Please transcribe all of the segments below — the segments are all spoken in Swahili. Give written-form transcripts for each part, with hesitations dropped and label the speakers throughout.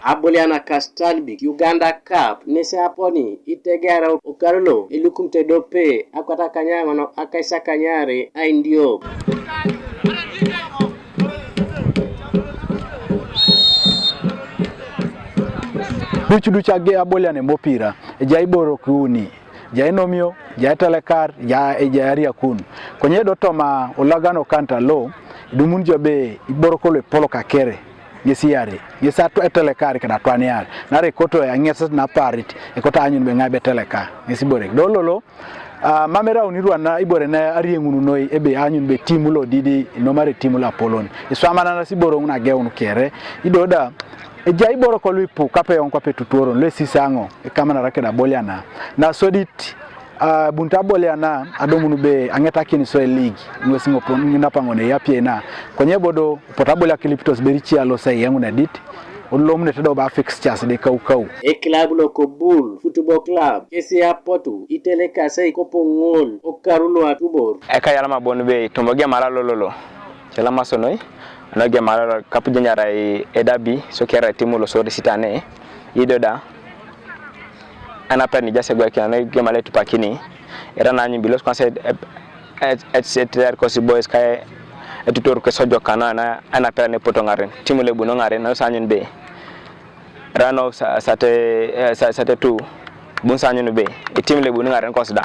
Speaker 1: Aboliana Kastalbik Uganda Cup nese aponi itegera ukarulo ilukumte dope akwata kanyangono akaisa kanyare aindio.
Speaker 2: Ducha ge aboliane mopira jaiboro kuni jainomio jaitelekar jairia kun konye dotoma ulagano kanta lo dumun jobe iborokolo polo kakere ngesiare ngesato etelekar kana twaniar nare koto ya ngesas na parit ekota anyun be ngabe teleka ngesibore dololo mamera unirwa na ibore na ariengunu noi ebe anyun be timulo didi no mare timula polon iswamana na siboro una geunu kere idoda ejai boro kolipu kape on kape tutoro le sisango kama na rakeda boliana na sodit bunta boliana adomunu be angeta kini so league ngosingo pon ngina pangone yapie na konye bodo potabola kilipitos berichi alo sai yangu na dit olomne tedo ba fixtures de kau
Speaker 1: e club loko bull football club kesi apotu iteleka sai kopongol okarulo atubor
Speaker 3: eka yala mabonu be tomboge mala lololo chala masonoi anage mala kapu janyara edabi so kera timu lo sori sitane idoda anapeni jase gwa kana gemale tupakini era nanyi bilos konse etc kosi boys kay tutor ko sojo kana na anapene potongaren timu le buno ngaren na sanyin be rano sate tu bun sanyin be timu le buno ngaren kosda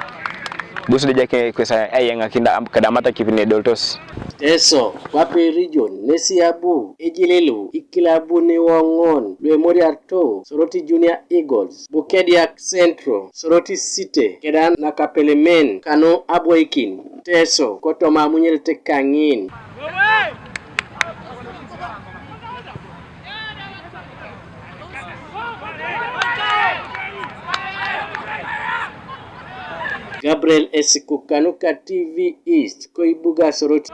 Speaker 3: busu de jake ko sa ayenga kinda kadamata kipine doltos
Speaker 1: eso wapi region nesiabu ejilelo ikilabu ni wangon lwe moriato soroti junior eagles bukedia central soroti city kedan na kapelemen kano aboikin teso kotoma munyelte kangin Gabriel Esikukanuka TV East Koibuga soroti